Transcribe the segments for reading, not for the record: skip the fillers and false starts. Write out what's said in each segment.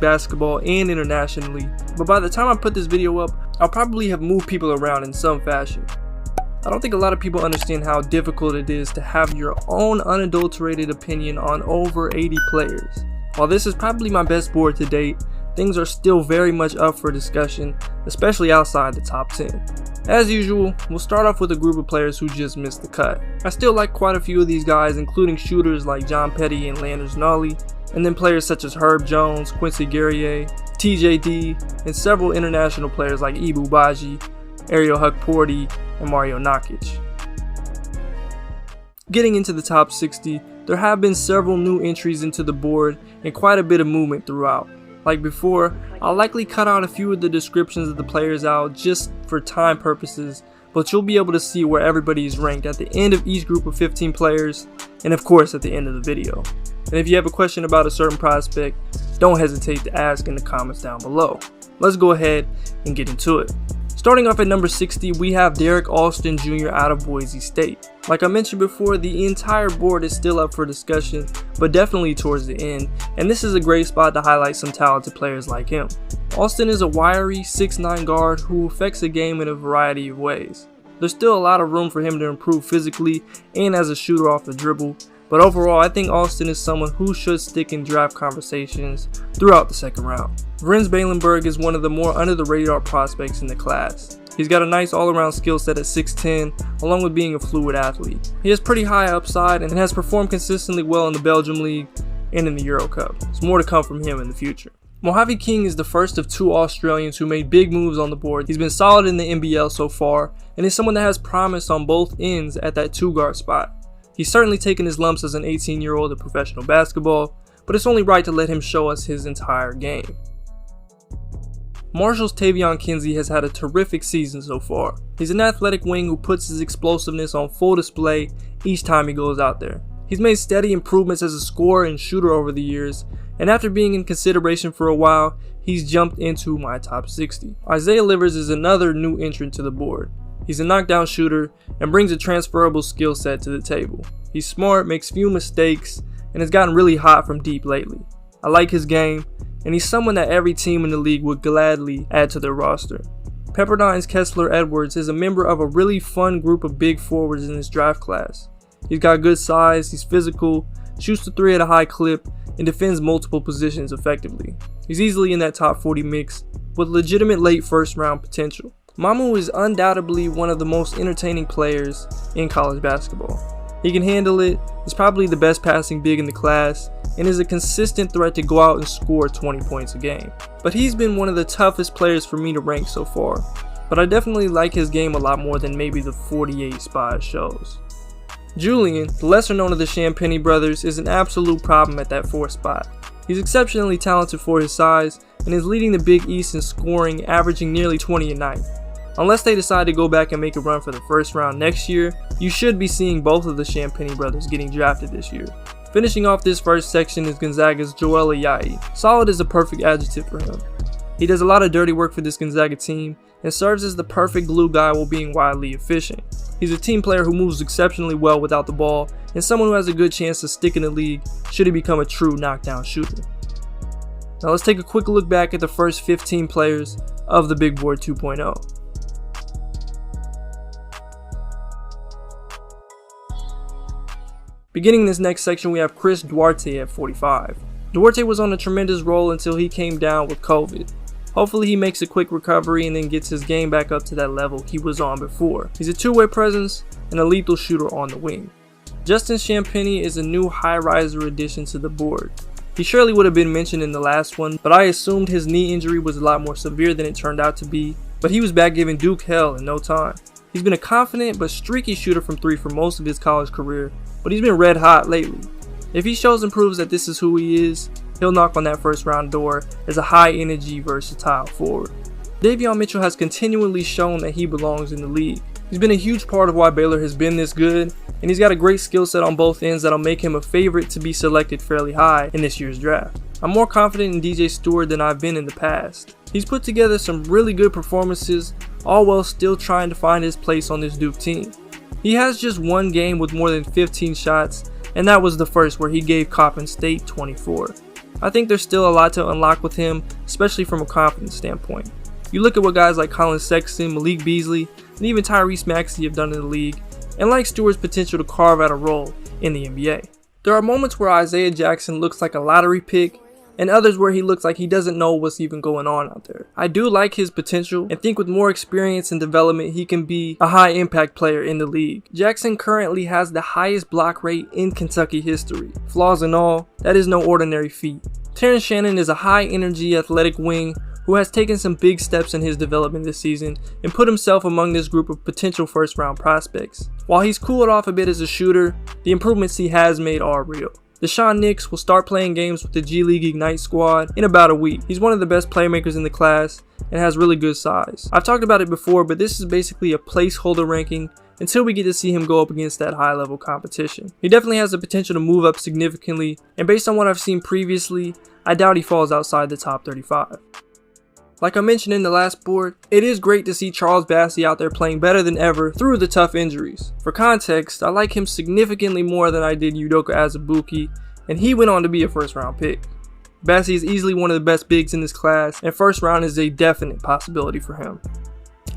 basketball and internationally, but by the time I put this video up, I'll probably have moved people around in some fashion. I don't think a lot of people understand how difficult it is to have your own unadulterated opinion on over 80 players. While this is probably my best board to date, things are still very much up for discussion, especially outside the top 10. As usual, we'll start off with a group of players who just missed the cut. I still like quite a few of these guys, including shooters like John Petty and Landers Nolley, and then players such as Herb Jones, Quincy Guerrier, TJD, and several international players like Ibou Badji, Ariel Hukporti, and Mario Nakic. Getting into the top 60, there have been several new entries into the board and quite a bit of movement throughout. Like before, I'll likely cut out a few of the descriptions of the players out just for time purposes, but you'll be able to see where everybody is ranked at the end of each group of 15 players, and of course at the end of the video. And if you have a question about a certain prospect, don't hesitate to ask in the comments down below. Let's go ahead and get into it. Starting off at number 60, we have Derek Alston Jr. out of Boise State. Like I mentioned before, the entire board is still up for discussion, but definitely towards the end, and this is a great spot to highlight some talented players like him. Alston is a wiry 6'9" guard who affects the game in a variety of ways. There's still a lot of room for him to improve physically and as a shooter off the dribble, but overall I think Alston is someone who should stick in draft conversations throughout the second round. Vrenz Baylenberg is one of the more under the radar prospects in the class. He's got a nice all-around skill set at 6'10", along with being a fluid athlete. He has pretty high upside and has performed consistently well in the Belgium League and in the Euro Cup. There's more to come from him in the future. Mojave King is the first of two Australians who made big moves on the board. He's been solid in the NBL so far and is someone that has promise on both ends at that 2-guard spot. He's certainly taken his lumps as an 18-year-old in professional basketball, but it's only right to let him show us his entire game. Marshall's Tavion Kinsey has had a terrific season so far. He's an athletic wing who puts his explosiveness on full display each time he goes out there. He's made steady improvements as a scorer and shooter over the years, and after being in consideration for a while, he's jumped into my top 60. Isaiah Livers is another new entrant to the board. He's a knockdown shooter and brings a transferable skill set to the table. He's smart, makes few mistakes, and has gotten really hot from deep lately. I like his game, and he's someone that every team in the league would gladly add to their roster. Pepperdine's Kessler Edwards is a member of a really fun group of big forwards in this draft class. He's got good size, he's physical, shoots the 3 at a high clip, and defends multiple positions effectively. He's easily in that top 40 mix with legitimate late first round potential. Mamu is undoubtedly one of the most entertaining players in college basketball. He can handle it, is probably the best passing big in the class, and is a consistent threat to go out and score 20 points a game. But he's been one of the toughest players for me to rank so far, but I definitely like his game a lot more than maybe the 48 spot shows. Julian, the lesser known of the Champagny brothers, is an absolute problem at that 4th spot. He's exceptionally talented for his size and is leading the Big East in scoring, averaging nearly 20 a night. Unless they decide to go back and make a run for the first round next year, you should be seeing both of the Champagny brothers getting drafted this year. Finishing off this first section is Gonzaga's Joel Ayayi. Solid is a perfect adjective for him. He does a lot of dirty work for this Gonzaga team and serves as the perfect glue guy while being wildly efficient. He's a team player who moves exceptionally well without the ball and someone who has a good chance to stick in the league should he become a true knockdown shooter. Now let's take a quick look back at the first 15 players of the Big Board 2.0. Beginning this next section, we have Chris Duarte at 45. Duarte was on a tremendous roll until he came down with COVID. Hopefully he makes a quick recovery and then gets his game back up to that level he was on before. He's a two-way presence and a lethal shooter on the wing. Justin Champagny is a new high-riser addition to the board. He surely would have been mentioned in the last one, but I assumed his knee injury was a lot more severe than it turned out to be, but he was back giving Duke hell in no time. He's been a confident but streaky shooter from 3 for most of his college career, but he's been red hot lately. If he shows and proves that this is who he is, he'll knock on that first round door as a high energy versatile forward. Davion Mitchell has continually shown that he belongs in the league. He's been a huge part of why Baylor has been this good, and he's got a great skill set on both ends that'll make him a favorite to be selected fairly high in this year's draft. I'm more confident in DJ Stewart than I've been in the past. He's put together some really good performances, all while still trying to find his place on this Duke team. He has just one game with more than 15 shots, and that was the first where he gave Coppin State 24. I think there's still a lot to unlock with him, especially from a confidence standpoint. You look at what guys like Colin Sexton, Malik Beasley, and even Tyrese Maxey have done in the league, and like Stewart's potential to carve out a role in the NBA. There are moments where Isaiah Jackson looks like a lottery pick, and others where he looks like he doesn't know what's even going on out there. I do like his potential and think with more experience and development he can be a high impact player in the league. Jackson currently has the highest block rate in Kentucky history. Flaws and all, that is no ordinary feat. Terrence Shannon is a high energy athletic wing who has taken some big steps in his development this season and put himself among this group of potential first round prospects. While he's cooled off a bit as a shooter, the improvements he has made are real. Deshaun Nix will start playing games with the G League Ignite squad in about a week. He's one of the best playmakers in the class and has really good size. I've talked about it before, but this is basically a placeholder ranking until we get to see him go up against that high level competition. He definitely has the potential to move up significantly, and based on what I've seen previously, I doubt he falls outside the top 35. Like I mentioned in the last board, it is great to see Charles Bassey out there playing better than ever through the tough injuries. For context, I like him significantly more than I did Udoka Azubuike, and he went on to be a first round pick. Bassey is easily one of the best bigs in this class, and first round is a definite possibility for him.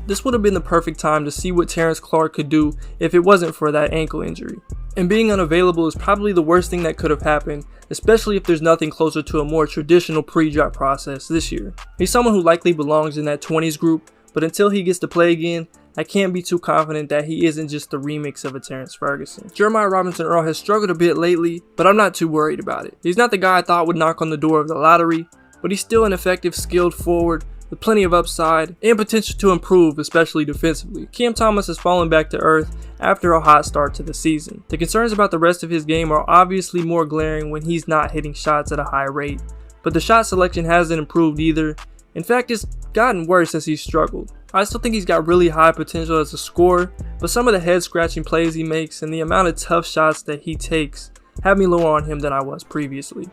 This would have been the perfect time to see what Terrence Clarke could do if it wasn't for that ankle injury. And being unavailable is probably the worst thing that could have happened, especially if there's nothing closer to a more traditional pre-draft process this year. He's someone who likely belongs in that 20s group, but until he gets to play again, I can't be too confident that he isn't just the remix of a Terrence Ferguson. Jeremiah Robinson Earl has struggled a bit lately, but I'm not too worried about it. He's not the guy I thought would knock on the door of the lottery, but he's still an effective, skilled forward with plenty of upside and potential to improve, especially defensively. Cam Thomas has fallen back to earth after a hot start to the season. The concerns about the rest of his game are obviously more glaring when he's not hitting shots at a high rate, but the shot selection hasn't improved either. In fact, it's gotten worse as he's struggled. I still think he's got really high potential as a scorer, but some of the head-scratching plays he makes and the amount of tough shots that he takes have me lower on him than I was previously.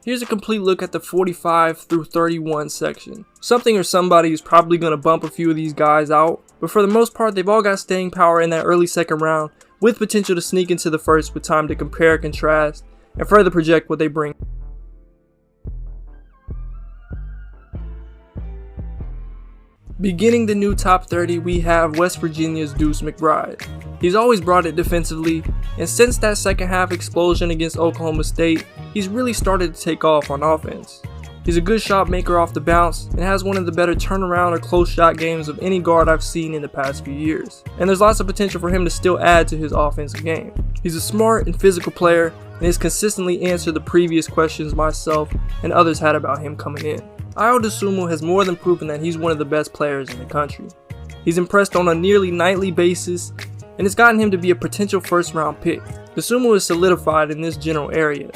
Here's a complete look at the 45 through 31 section. Something or somebody is probably going to bump a few of these guys out, but for the most part they've all got staying power in that early second round with potential to sneak into the first with time to compare, contrast, and further project what they bring. Beginning the new top 30, we have West Virginia's Deuce McBride. He's always brought it defensively, and since that second half explosion against Oklahoma State, he's really started to take off on offense. He's a good shot maker off the bounce and has one of the better turnaround or close shot games of any guard I've seen in the past few years. And there's lots of potential for him to still add to his offensive game. He's a smart and physical player and has consistently answered the previous questions myself and others had about him coming in. Ayo Dosunmu has more than proven that he's one of the best players in the country. He's impressed on a nearly nightly basis, and it's gotten him to be a potential first round pick. Dosunmu is solidified in this general area.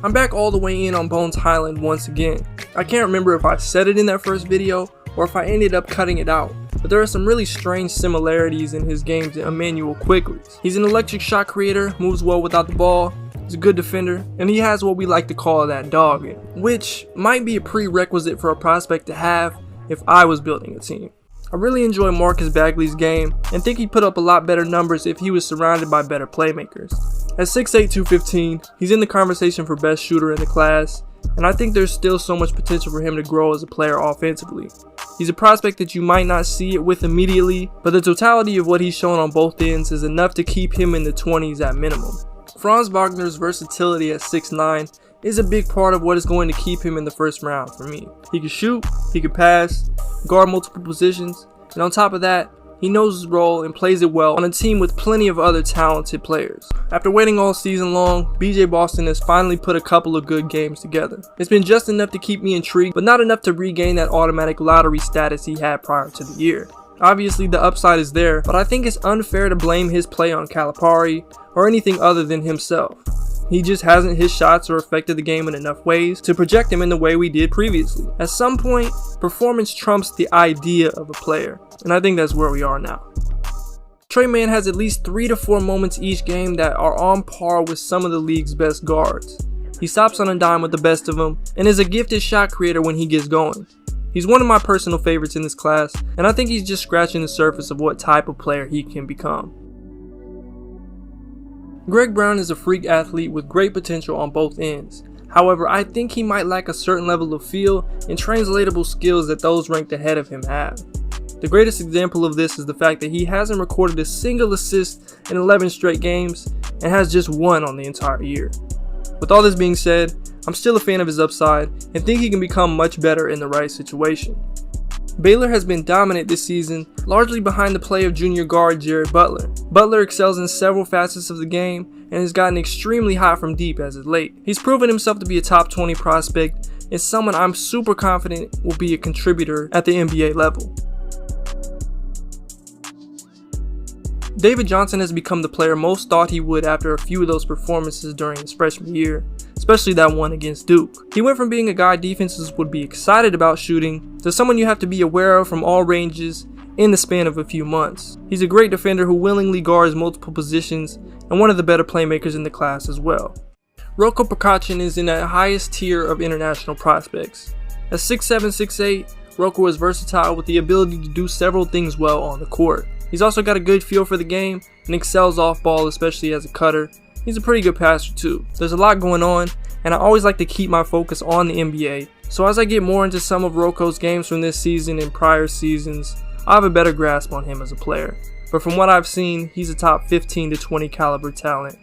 I'm back all the way in on Bones Hyland once again. I can't remember if I said it in that first video or if I ended up cutting it out, but there are some really strange similarities in his game to Immanuel Quickley. He's an electric shot creator, moves well without the ball, he's a good defender, and he has what we like to call that dog in, which might be a prerequisite for a prospect to have if I was building a team. I really enjoy Marcus Bagley's game and think he'd put up a lot better numbers if he was surrounded by better playmakers. At 6'8", 215, he's in the conversation for best shooter in the class, and I think there's still so much potential for him to grow as a player offensively. He's a prospect that you might not see it with immediately, but the totality of what he's shown on both ends is enough to keep him in the 20s at minimum. Franz Wagner's versatility at 6'9" is a big part of what is going to keep him in the first round for me. He can shoot, he can pass, guard multiple positions, and on top of that, he knows his role and plays it well on a team with plenty of other talented players. After waiting all season long, BJ Boston has finally put a couple of good games together. It's been just enough to keep me intrigued, but not enough to regain that automatic lottery status he had prior to the year. Obviously the upside is there, but I think it's unfair to blame his play on Calipari or anything other than himself. He just hasn't hit shots or affected the game in enough ways to project him in the way we did previously. At some point, performance trumps the idea of a player, and I think that's where we are now. Tre Mann has at least 3 to 4 moments each game that are on par with some of the league's best guards. He stops on a dime with the best of them, and is a gifted shot creator when he gets going. He's one of my personal favorites in this class, and I think he's just scratching the surface of what type of player he can become. Greg Brown is a freak athlete with great potential on both ends. However, I think he might lack a certain level of feel and translatable skills that those ranked ahead of him have. The greatest example of this is the fact that he hasn't recorded a single assist in 11 straight games and has just one on the entire year. With all this being said, I'm still a fan of his upside and think he can become much better in the right situation. Baylor has been dominant this season, largely behind the play of junior guard Jared Butler. Butler excels in several facets of the game and has gotten extremely hot from deep as of late. He's proven himself to be a top 20 prospect and someone I'm super confident will be a contributor at the NBA level. David Johnson has become the player most thought he would after a few of those performances during his freshman year, especially that one against Duke. He went from being a guy defenses would be excited about shooting to someone you have to be aware of from all ranges in the span of a few months. He's a great defender who willingly guards multiple positions and one of the better playmakers in the class as well. Roko Prkačin is in the highest tier of international prospects. At 6'7", 6'8", Roko is versatile with the ability to do several things well on the court. He's also got a good feel for the game and excels off ball, especially as a cutter. He's a pretty good passer too. There's a lot going on, and I always like to keep my focus on the NBA. So as I get more into some of Roko's games from this season and prior seasons, I'll have a better grasp on him as a player. But from what I've seen, he's a top 15 to 20 caliber talent.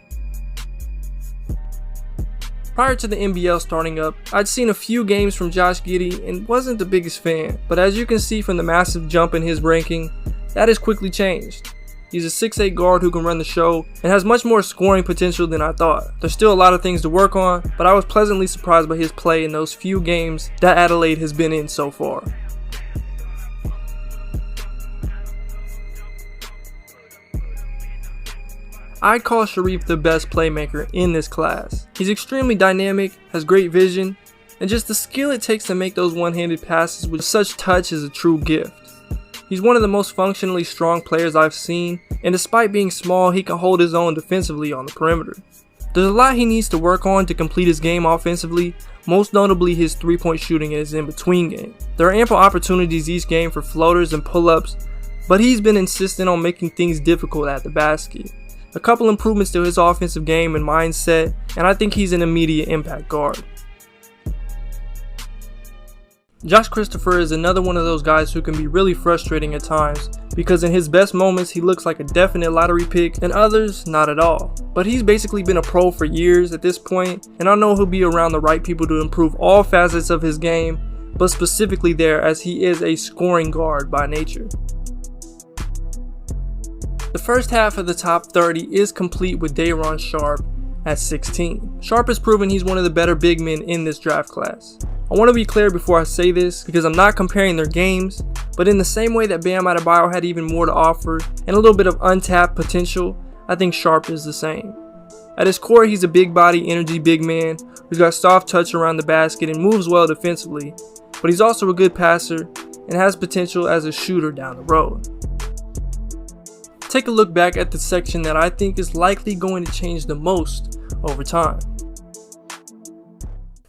Prior to the NBL starting up, I'd seen a few games from Josh Giddey and wasn't the biggest fan. But as you can see from the massive jump in his ranking, that has quickly changed. He's a 6'8" guard who can run the show and has much more scoring potential than I thought. There's still a lot of things to work on, but I was pleasantly surprised by his play in those few games that Adelaide has been in so far. I'd call Sharife the best playmaker in this class. He's extremely dynamic, has great vision, and just the skill it takes to make those one-handed passes with such touch is a true gift. He's one of the most functionally strong players I've seen, and despite being small, he can hold his own defensively on the perimeter. There's a lot he needs to work on to complete his game offensively, most notably his three-point shooting in his in-between game. There are ample opportunities each game for floaters and pull-ups, but he's been insistent on making things difficult at the basket. A couple improvements to his offensive game and mindset, and I think he's an immediate impact guard. Josh Christopher is another one of those guys who can be really frustrating at times because in his best moments he looks like a definite lottery pick and others not at all. But he's basically been a pro for years at this point, and I know he'll be around the right people to improve all facets of his game, but specifically there as he is a scoring guard by nature. The first half of the top 30 is complete with Day'Ron Sharpe at 16. Sharpe has proven he's one of the better big men in this draft class. I want to be clear before I say this because I'm not comparing their games, but in the same way that Bam Adebayo had even more to offer and a little bit of untapped potential, I think Sharpe is the same. At his core, he's a big body, energy big man who's got soft touch around the basket and moves well defensively, but he's also a good passer and has potential as a shooter down the road. Take a look back at the section that I think is likely going to change the most over time.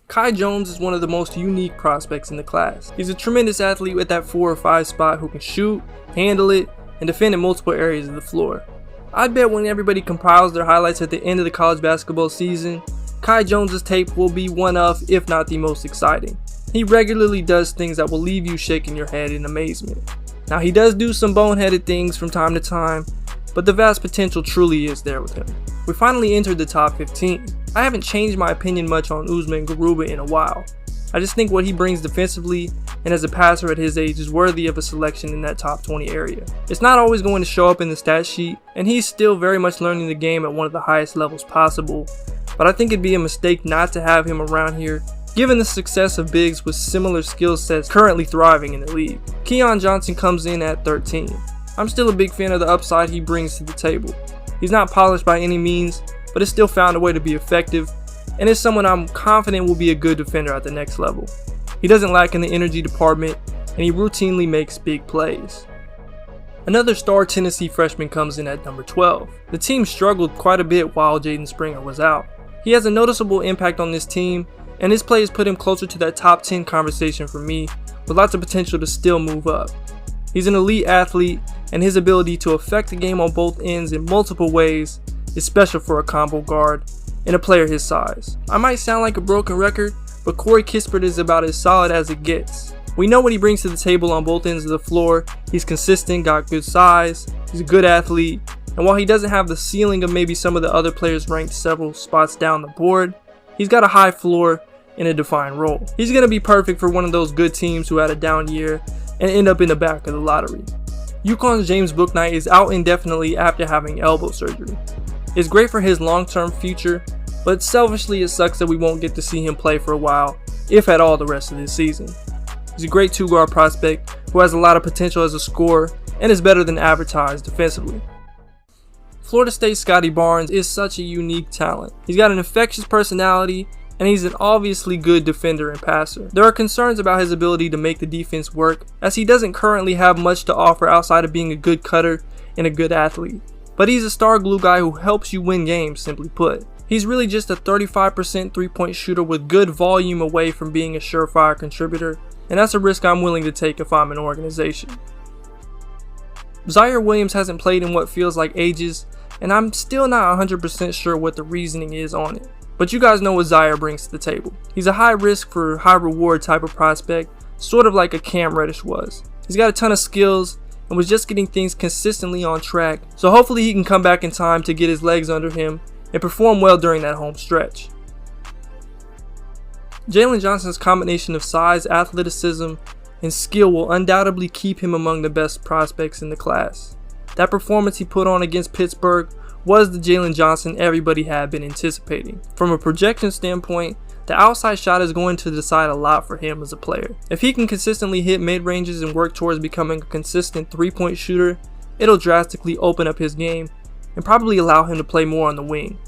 Kai Jones is one of the most unique prospects in the class. He's a tremendous athlete with that 4 or 5 spot who can shoot, handle it, and defend in multiple areas of the floor. I bet when everybody compiles their highlights at the end of the college basketball season, Kai Jones' tape will be one of, if not the most exciting. He regularly does things that will leave you shaking your head in amazement. Now he does do some boneheaded things from time to time, but the vast potential truly is there with him. We finally entered the top 15. I haven't changed my opinion much on Usman Garuba in a while. I just think what he brings defensively and as a passer at his age is worthy of a selection in that top 20 area. It's not always going to show up in the stat sheet, and he's still very much learning the game at one of the highest levels possible, but I think it'd be a mistake not to have him around here given the success of bigs with similar skill sets currently thriving in the league. Keon Johnson comes in at 13. I'm still a big fan of the upside he brings to the table. He's not polished by any means, but has still found a way to be effective, and is someone I'm confident will be a good defender at the next level. He doesn't lack in the energy department, and he routinely makes big plays. Another star Tennessee freshman comes in at number 12. The team struggled quite a bit while Jaden Springer was out. He has a noticeable impact on this team, and his play has put him closer to that top 10 conversation for me, with lots of potential to still move up. He's an elite athlete, and his ability to affect the game on both ends in multiple ways is special for a combo guard, in a player his size. I might sound like a broken record, but Corey Kispert is about as solid as it gets. We know what he brings to the table on both ends of the floor. He's consistent, got good size, he's a good athlete, and while he doesn't have the ceiling of maybe some of the other players ranked several spots down the board, he's got a high floor in a defined role. He's going to be perfect for one of those good teams who had a down year and end up in the back of the lottery. UConn's James Bouknight is out indefinitely after having elbow surgery. It's great for his long-term future, but selfishly it sucks that we won't get to see him play for a while, if at all, the rest of this season. He's a great two-guard prospect who has a lot of potential as a scorer and is better than advertised defensively. Florida State's Scottie Barnes is such a unique talent. He's got an infectious personality, and he's an obviously good defender and passer. There are concerns about his ability to make the defense work, as he doesn't currently have much to offer outside of being a good cutter and a good athlete. But he's a star glue guy who helps you win games, simply put. He's really just a 35% three-point shooter with good volume away from being a surefire contributor, and that's a risk I'm willing to take if I'm an organization. Ziaire Williams hasn't played in what feels like ages, and I'm still not 100% sure what the reasoning is on it. But you guys know what Ziaire brings to the table. He's a high risk for high reward type of prospect, sort of like a Cam Reddish was. He's got a ton of skills and was just getting things consistently on track, so hopefully he can come back in time to get his legs under him and perform well during that home stretch. Jalen Johnson's combination of size, athleticism, and skill will undoubtedly keep him among the best prospects in the class. That performance he put on against Pittsburgh was the Jalen Johnson everybody had been anticipating. From a projection standpoint, the outside shot is going to decide a lot for him as a player. If he can consistently hit mid-ranges and work towards becoming a consistent three-point shooter, it'll drastically open up his game and probably allow him to play more on the wing.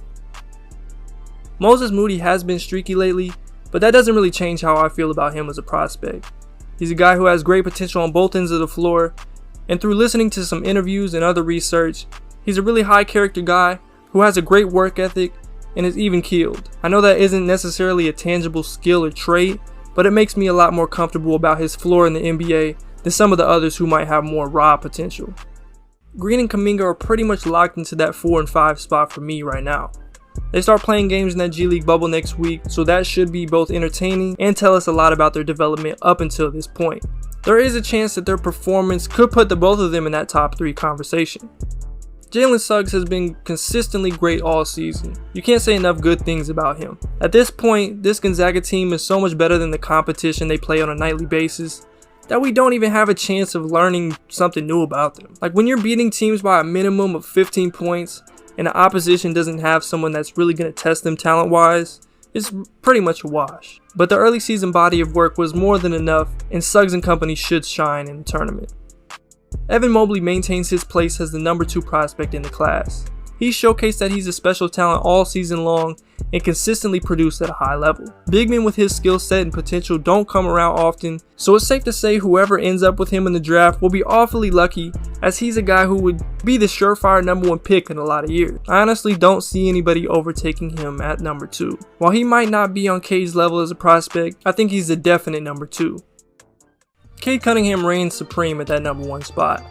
Moses Moody has been streaky lately, but that doesn't really change how I feel about him as a prospect. He's a guy who has great potential on both ends of the floor, and through listening to some interviews and other research, he's a really high character guy who has a great work ethic and is even-keeled. I know that isn't necessarily a tangible skill or trait, but it makes me a lot more comfortable about his floor in the NBA than some of the others who might have more raw potential. Green and Kuminga are pretty much locked into that 4 and 5 spot for me right now. They start playing games in that G League bubble next week, so that should be both entertaining and tell us a lot about their development up until this point. There is a chance that their performance could put the both of them in that top 3 conversation. Jalen Suggs has been consistently great all season. You can't say enough good things about him. At this point, this Gonzaga team is so much better than the competition they play on a nightly basis that we don't even have a chance of learning something new about them. Like when you're beating teams by a minimum of 15 points and the opposition doesn't have someone that's really going to test them talent-wise, it's pretty much a wash. But the early season body of work was more than enough, and Suggs and company should shine in the tournament. Evan Mobley maintains his place as the number 2 prospect in the class. He showcased that he's a special talent all season long and consistently produced at a high level. Big men with his skill set and potential don't come around often, so it's safe to say whoever ends up with him in the draft will be awfully lucky, as he's a guy who would be the surefire number 1 pick in a lot of years. I honestly don't see anybody overtaking him at number 2. While he might not be on Cade's level as a prospect, I think he's a definite number 2. Cade Cunningham reigns supreme at that number 1 spot.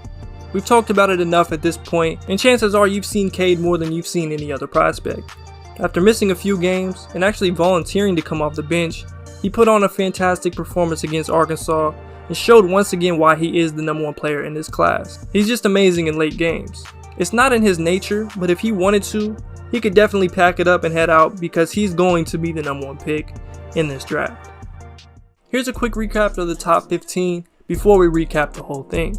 We've talked about it enough at this point, and chances are you've seen Cade more than you've seen any other prospect. After missing a few games and actually volunteering to come off the bench, he put on a fantastic performance against Arkansas and showed once again why he is the number 1 player in this class. He's just amazing in late games. It's not in his nature, but if he wanted to, he could definitely pack it up and head out because he's going to be the number 1 pick in this draft. Here's a quick recap of the top 15 before we recap the whole thing.